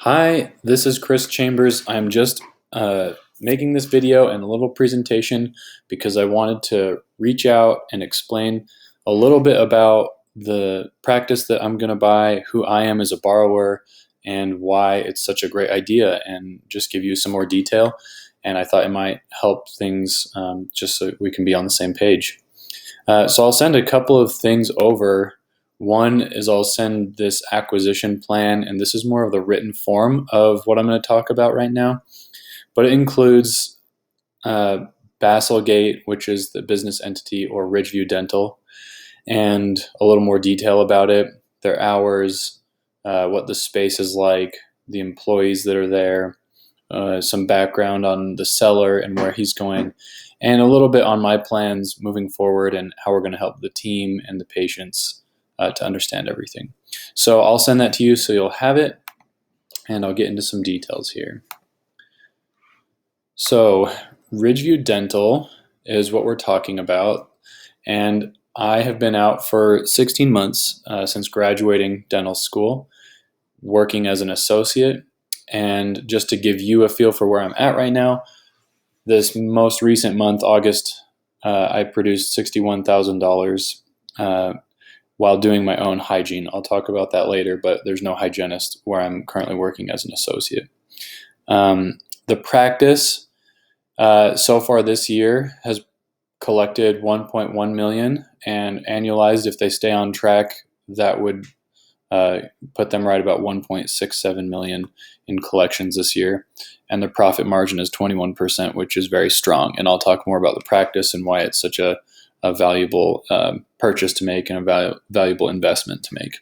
Hi, this is Chris Chambers. I'm just making this video and a little presentation because I wanted to reach out and explain a little bit about the practice that I'm going to buy, who I am as a borrower, and why it's such a great idea, and just give you some more detail. And I thought it might help things just so we can be on the same page. So I'll send a couple of things over. One is I'll send this acquisition plan, and this is more of the written form of what I'm going to talk about right now. But it includes Basilgate, which is the business entity, or Ridgeview Dental, and a little more detail about it, their hours, what the space is like, the employees that are there, some background on the seller and where he's going, and a little bit on my plans moving forward and how we're going to help the team and the patients to understand everything. So I'll send that to you so you'll have it, and I'll get into some details here. So Ridgeview Dental is what we're talking about, and I have been out for 16 months since graduating dental school, working as an associate. And just to give you a feel for where I'm at right now, this most recent month, August, I produced $61,000 while doing my own hygiene. I'll talk about that later, but there's no hygienist where I'm currently working as an associate. The practice so far this year has collected $1.1 million, and annualized, if they stay on track, that would put them right about $1.67 million in collections this year. And the profit margin is 21%, which is very strong. And I'll talk more about the practice and why it's such a valuable purchase to make and a valuable investment to make.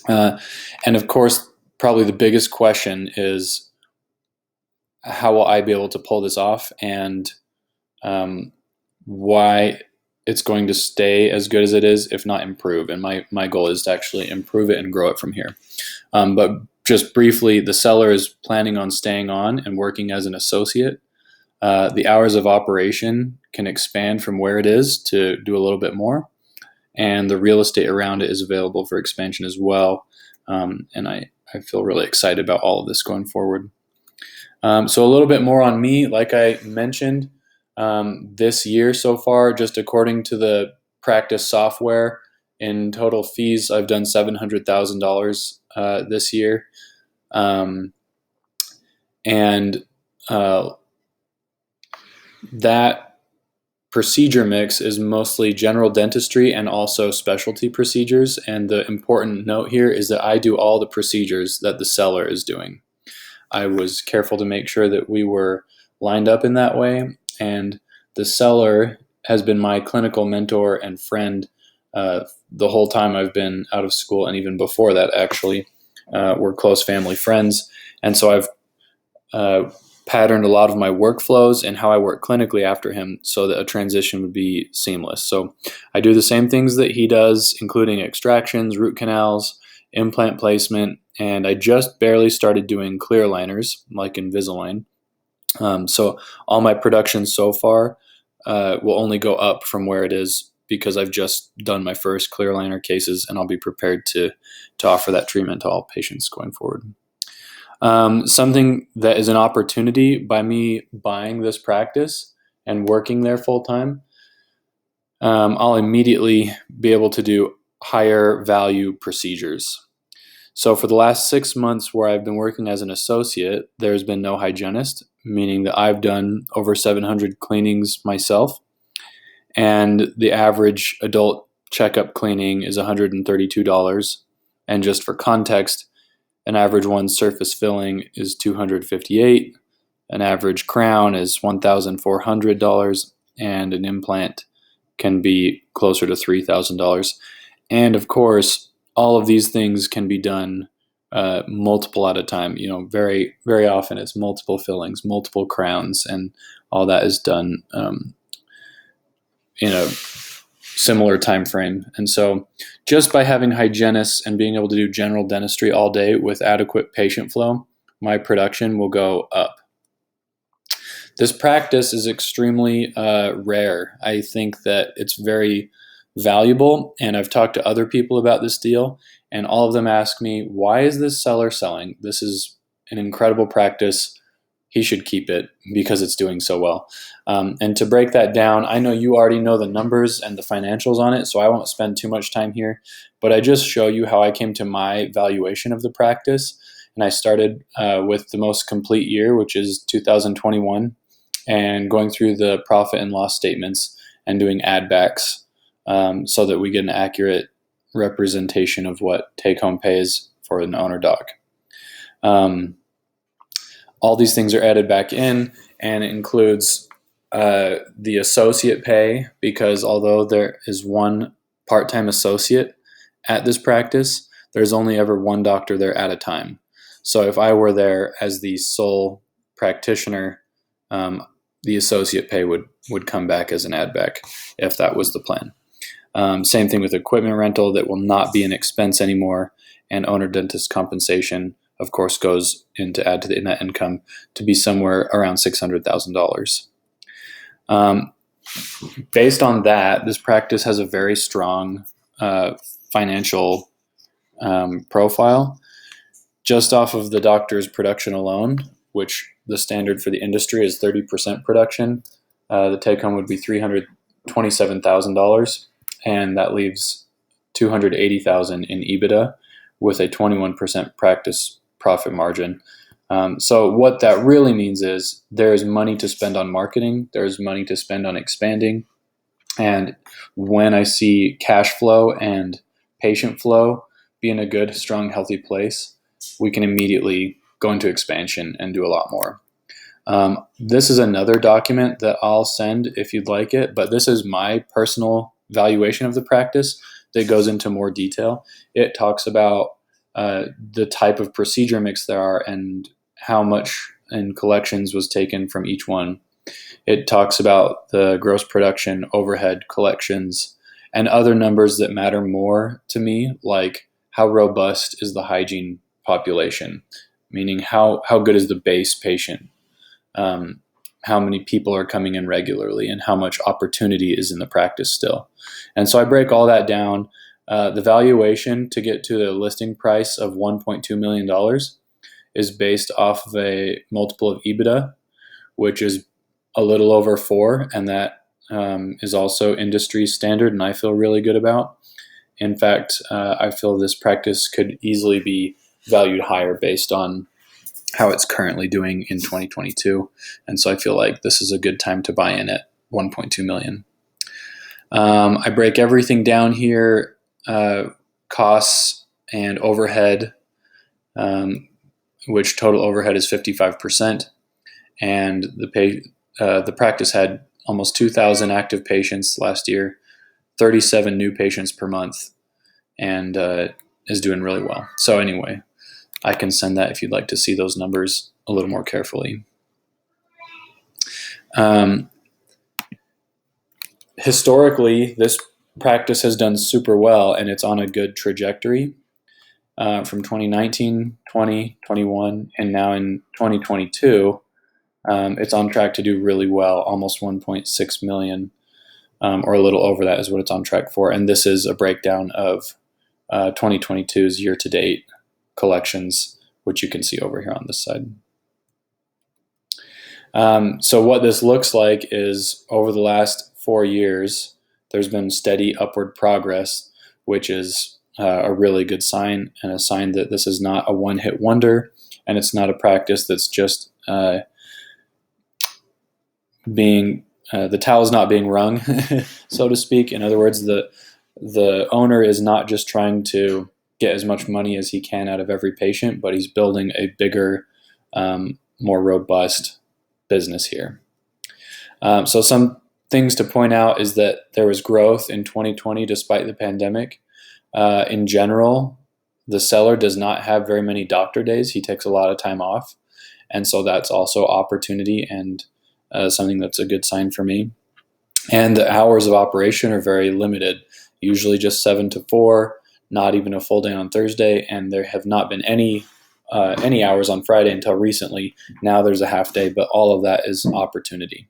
And of course, probably the biggest question is, how will I be able to pull this off, and why it's going to stay as good as it is, if not improve. And my goal is to actually improve it and grow it from here. But just briefly, the seller is planning on staying on and working as an associate. The hours of operation can expand from where it is to do a little bit more. And the real estate around it is available for expansion as well. And I feel really excited about all of this going forward. So a little bit more on me. Like I mentioned, this year so far, just according to the practice software, in total fees, I've done $700,000 this year. That procedure mix is mostly general dentistry and also specialty procedures. And the important note here is that I do all the procedures that the seller is doing. I was careful to make sure that we were lined up in that way. And the seller has been my clinical mentor and friend the whole time I've been out of school, and even before that, actually. We're close family friends. And so I've patterned a lot of my workflows and how I work clinically after him so that a transition would be seamless. So I do the same things that he does, including extractions, root canals, implant placement, and I just barely started doing clear aligners like Invisalign. So all my production so far will only go up from where it is because I've just done my first clear aligner cases, and I'll be prepared to offer that treatment to all patients going forward. Something that is an opportunity by me buying this practice and working there full time, I'll immediately be able to do higher value procedures. So for the last 6 months where I've been working as an associate, there's been no hygienist, meaning that I've done over 700 cleanings myself. And the average adult checkup cleaning is $132. And just for context, an average one surface filling is $258. An average crown is $1,400. And an implant can be closer to $3,000. And of course, all of these things can be done multiple at a time. Very, very often it's multiple fillings, multiple crowns, and all that is done in a similar time frame. And so just by having hygienists and being able to do general dentistry all day with adequate patient flow, my production will go up. This practice is extremely rare. I think that it's very valuable, and I've talked to other people about this deal, and all of them ask me, why is this seller selling? This is an incredible practice. He should keep it because it's doing so well. And to break that down, I know you already know the numbers and the financials on it, so I won't spend too much time here, but I just show you how I came to my valuation of the practice. And I started with the most complete year, which is 2021, and going through the profit and loss statements and doing add backs so that we get an accurate representation of what take-home pay is for an owner dog. All these things are added back in, and it includes the associate pay, because although there is one part-time associate at this practice, there's only ever one doctor there at a time. So if I were there as the sole practitioner, the associate pay would come back as an add back if that was the plan. Same thing with equipment rental, that will not be an expense anymore, and owner dentist compensation, of course, goes in to add to the net income to be somewhere around $600,000. Based on that, this practice has a very strong financial profile. Just off of the doctor's production alone, which the standard for the industry is 30% production, the take-home would be $327,000, and that leaves $280,000 in EBITDA with a 21% practice profit margin. So what that really means is there is money to spend on marketing, there's money to spend on expanding, and when I see cash flow and patient flow be in a good, strong, healthy place, we can immediately go into expansion and do a lot more. This is another document that I'll send if you'd like it, but this is my personal valuation of the practice that goes into more detail. It talks about the type of procedure mix there are and how much in collections was taken from each one. It talks about the gross production, overhead, collections, and other numbers that matter more to me, like how robust is the hygiene population, meaning how good is the base patient, how many people are coming in regularly, and how much opportunity is in the practice still. And so I break all that down. The valuation to get to the listing price of $1.2 million is based off of a multiple of EBITDA, which is a little over 4, and that is also industry standard, and I feel really good about. In fact, I feel this practice could easily be valued higher based on how it's currently doing in 2022, and so I feel like this is a good time to buy in at $1.2 million. I break everything down here, costs and overhead, which total overhead is 55%, and the practice had almost 2,000 active patients last year, 37 new patients per month, and is doing really well. So anyway, I can send that if you'd like to see those numbers a little more carefully. Historically, this practice has done super well, and it's on a good trajectory. From 2019, 20, 21, and now in 2022, it's on track to do really well, almost 1.6 million, or a little over that is what it's on track for. And this is a breakdown of 2022's year-to-date collections, which you can see over here on this side. So what this looks like is over the last 4 years, there's been steady upward progress, which is a really good sign, and a sign that this is not a one-hit wonder, and it's not a practice that's just the towel's not being wrung, so to speak. In other words, the owner is not just trying to get as much money as he can out of every patient, but he's building a bigger, more robust business here. So some things to point out is that there was growth in 2020 despite the pandemic. In general, the seller does not have very many doctor days. He takes a lot of time off, and so that's also opportunity and something that's a good sign for me. And the hours of operation are very limited, usually just 7 to 4, not even a full day on Thursday, and there have not been any hours on Friday until recently. Now there's a half day, but all of that is opportunity.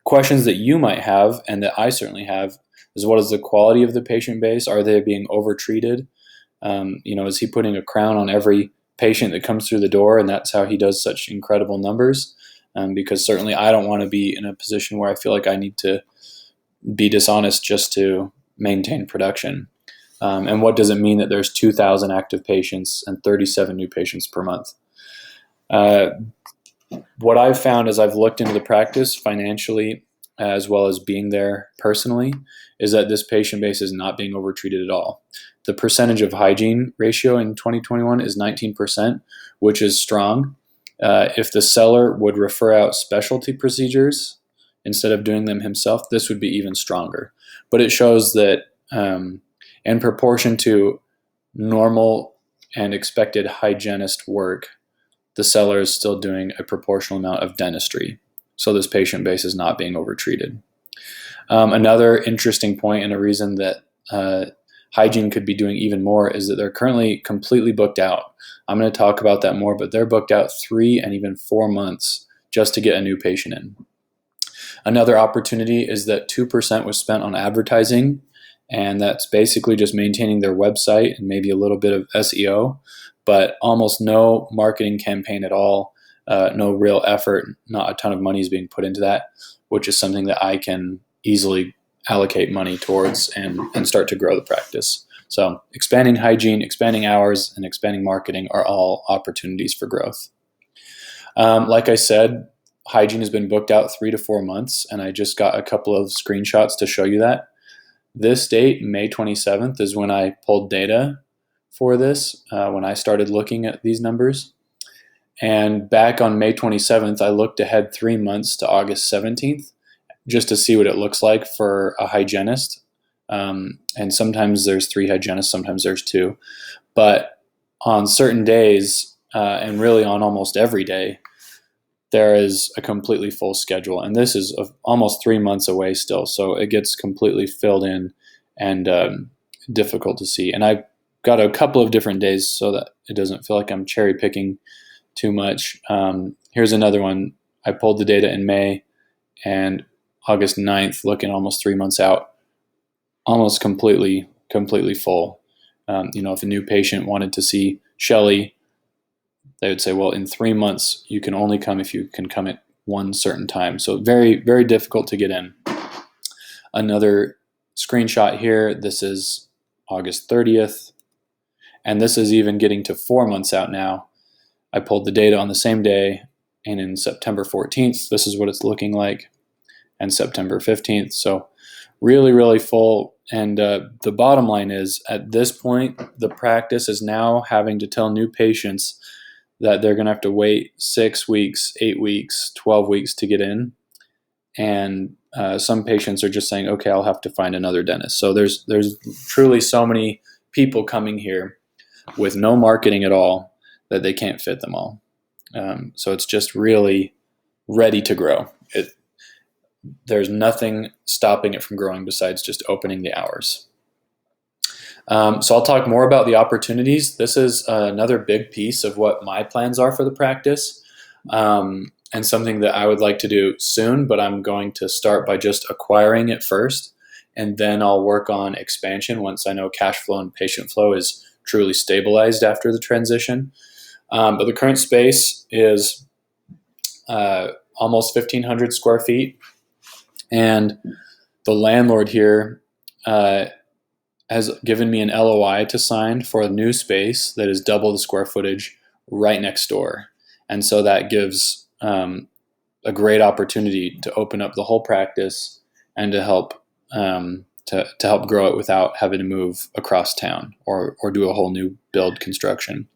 Questions that you might have, and that I certainly have, is what is the quality of the patient base? Are they being overtreated? Is he putting a crown on every patient that comes through the door, and that's how he does such incredible numbers. Because certainly I don't want to be in a position where I feel like I need to be dishonest just to maintain production. And what does it mean that there's 2,000 active patients and 37 new patients per month? What I've found as I've looked into the practice financially, as well as being there personally, is that this patient base is not being overtreated at all. The percentage of hygiene ratio in 2021 is 19%, which is strong. If the seller would refer out specialty procedures instead of doing them himself, this would be even stronger. But it shows that in proportion to normal and expected hygienist work, the seller is still doing a proportional amount of dentistry. So this patient base is not being overtreated. Another interesting point and a reason that hygiene could be doing even more is that they're currently completely booked out. I'm going to talk about that more, but they're booked out 3 and even 4 months just to get a new patient in. Another opportunity is that 2% was spent on advertising, and that's basically just maintaining their website and maybe a little bit of SEO, but almost no marketing campaign at all, no real effort, not a ton of money is being put into that, which is something that I can easily allocate money towards and start to grow the practice. So expanding hygiene, expanding hours, and expanding marketing are all opportunities for growth. Like I said, hygiene has been booked out 3 to 4 months, and I just got a couple of screenshots to show you that. This date, May 27th, is when I pulled data for this, when I started looking at these numbers. And back on May 27th, I looked ahead 3 months to August 17th just to see what it looks like for a hygienist. And sometimes there's 3 hygienists, sometimes there's 2. But on certain days, and really on almost every day, there is a completely full schedule. And this is almost 3 months away still. So it gets completely filled in and difficult to see. And I've got a couple of different days so that it doesn't feel like I'm cherry picking too much. Here's another one. I pulled the data in May and August 9th, looking almost 3 months out, almost completely full. If a new patient wanted to see Shelly, they would say, well, in 3 months, you can only come if you can come at one certain time. So very, very difficult to get in. Another screenshot here. This is August 30th. And this is even getting to 4 months out now. I pulled the data on the same day, and in September 14th, this is what it's looking like, and September 15th. So really, really full. And the bottom line is, at this point, the practice is now having to tell new patients that they're going to have to wait 6 weeks, 8 weeks, 12 weeks to get in. And some patients are just saying, okay, I'll have to find another dentist. So there's truly so many people coming here with no marketing at all that they can't fit them all. So it's just really ready to grow. There's nothing stopping it from growing besides just opening the hours. So I'll talk more about the opportunities. This is another big piece of what my plans are for the practice, and something that I would like to do soon, but I'm going to start by just acquiring it first, and then I'll work on expansion once I know cash flow and patient flow is truly stabilized after the transition. But the current space is almost 1,500 square feet, and the landlord here has given me an LOI to sign for a new space that is double the square footage right next door. And so that gives a great opportunity to open up the whole practice and to help to help grow it without having to move across town or do a whole new build construction.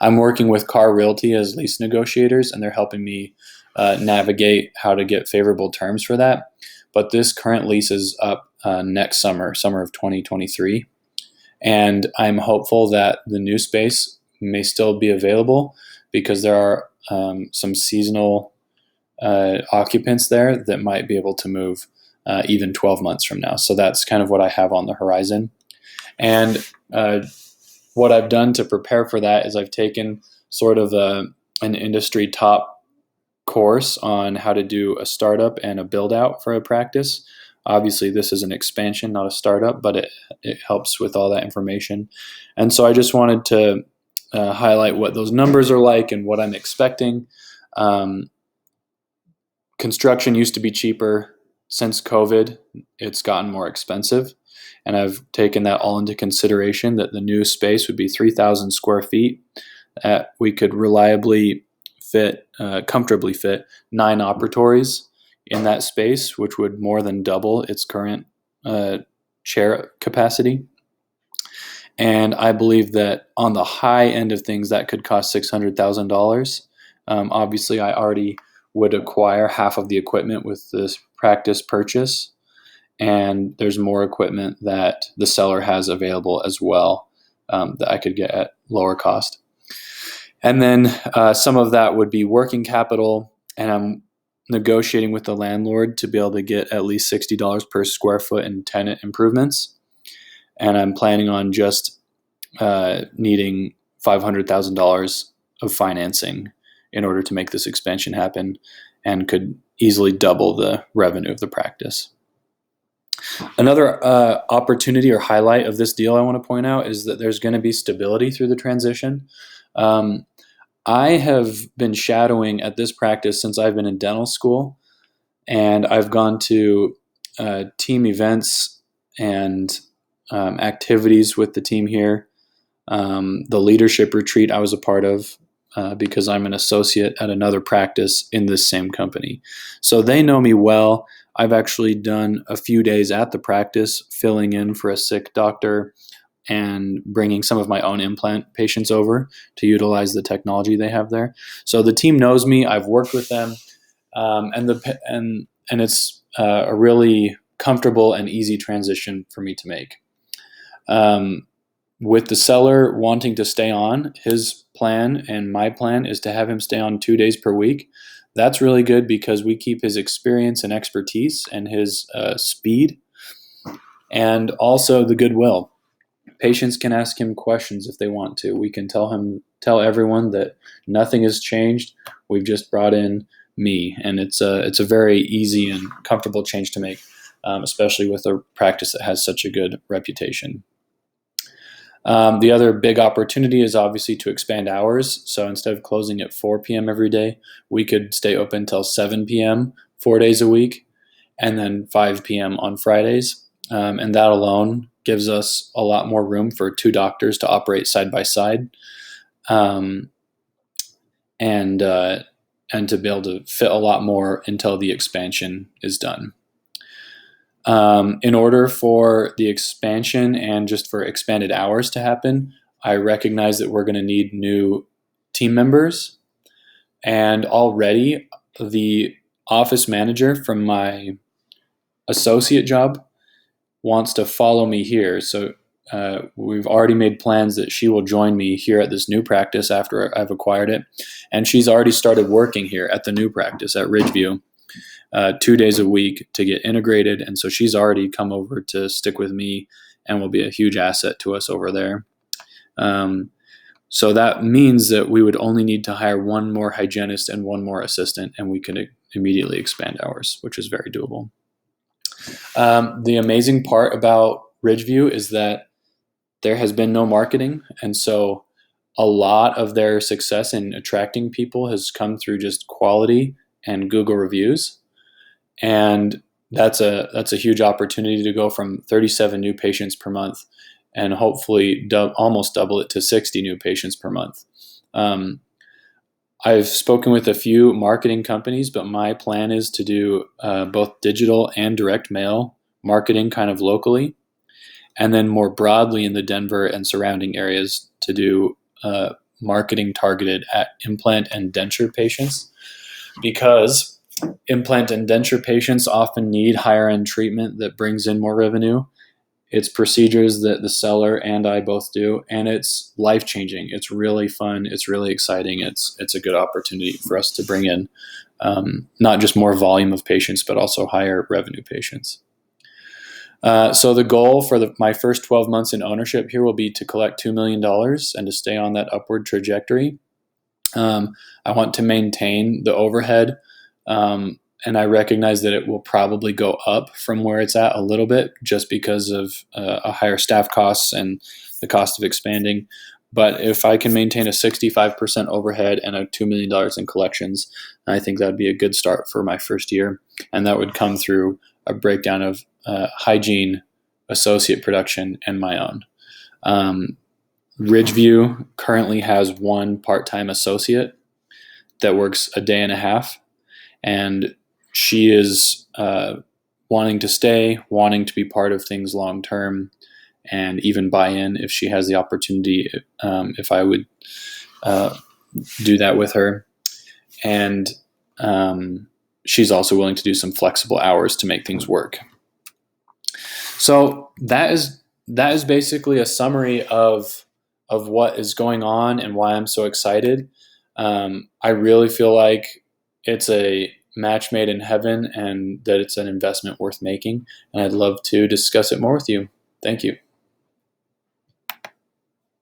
I'm working with Car Realty as lease negotiators, and they're helping me navigate how to get favorable terms for that. But this current lease is up next summer of 2023. And I'm hopeful that the new space may still be available because there are some seasonal occupants there that might be able to move even 12 months from now. So that's kind of what I have on the horizon. And what I've done to prepare for that is I've taken sort of an industry top course on how to do a startup and a build out for a practice. Obviously, this is an expansion, not a startup, but it helps with all that information. And so I just wanted to highlight what those numbers are like and what I'm expecting. Construction used to be cheaper. Since COVID, it's gotten more expensive. And I've taken that all into consideration, that the new space would be 3,000 square feet. We could comfortably fit 9 operatories in that space, which would more than double its current chair capacity. And I believe that on the high end of things, that could cost $600,000. Obviously, I already would acquire half of the equipment with this practice purchase, and there's more equipment that the seller has available as well that I could get at lower cost. And then some of that would be working capital, and I'm negotiating with the landlord to be able to get at least $60 per square foot in tenant improvements. And I'm planning on just needing $500,000 of financing in order to make this expansion happen, and could easily double the revenue of the practice. Another opportunity or highlight of this deal I want to point out is that there's going to be stability through the transition. I have been shadowing at this practice since I've been in dental school, and I've gone to team events and activities with the team here. The leadership retreat I was a part of because I'm an associate at another practice in this same company. So they know me well. I've actually done a few days at the practice filling in for a sick doctor and bringing some of my own implant patients over to utilize the technology they have there. So the team knows me. I've worked with them, and it's a really comfortable and easy transition for me to make. With the seller wanting to stay on, his plan and my plan is to have him stay on 2 days per week. That's really good because we keep his experience and expertise and his speed, and also the goodwill. Patients can ask him questions if they want to. We can tell everyone that nothing has changed. We've just brought in me, and it's a very easy and comfortable change to make, especially with a practice that has such a good reputation. The other big opportunity is obviously to expand hours. So instead of closing at 4 p.m. every day, we could stay open till 7 p.m. 4 days a week, and then 5 p.m. on Fridays. And that alone gives us a lot more room for 2 doctors to operate side by side, and to be able to fit a lot more until the expansion is done. In order for the expansion and just for expanded hours to happen, I recognize that we're going to need new team members. And already the office manager from my associate job wants to follow me here. So we've already made plans that she will join me here at this new practice after I've acquired it. And she's already started working here at the new practice at Ridgeview. 2 days a week to get integrated, and so she's already come over to stick with me and will be a huge asset to us over there. So that means that we would only need to hire 1 more hygienist and 1 more assistant, and we can immediately expand hours, which is very doable. The amazing part about Ridgeview is that there has been no marketing, and so a lot of their success in attracting people has come through just quality and Google reviews. And that's a huge opportunity to go from 37 new patients per month and hopefully almost double it to 60 new patients per month. I've spoken with a few marketing companies, but my plan is to do both digital and direct mail marketing kind of locally, and then more broadly in the Denver and surrounding areas to do marketing targeted at implant and denture patients, because implant and denture patients often need higher end treatment that brings in more revenue. It's procedures that the seller and I both do, and it's life changing. It's really fun. It's really exciting. It's a good opportunity for us to bring in not just more volume of patients, but also higher revenue patients. So the goal for my first 12 months in ownership here will be to collect $2 million and to stay on that upward trajectory. I want to maintain the overhead. And I recognize that it will probably go up from where it's at a little bit just because of a higher staff costs and the cost of expanding. But if I can maintain a 65% overhead and a $2 million in collections, I think that'd be a good start for my first year. And that would come through a breakdown of hygiene, associate production, and my own. Ridgeview currently has one part-time associate that works a day and a half, and she is wanting to stay, wanting to be part of things long term, and even buy in if she has the opportunity. If I would do that with her, and she's also willing to do some flexible hours to make things work. So that is basically a summary of what is going on and why I'm so excited. I really feel like it's a match made in heaven and that it's an investment worth making. And I'd love to discuss it more with you. Thank you.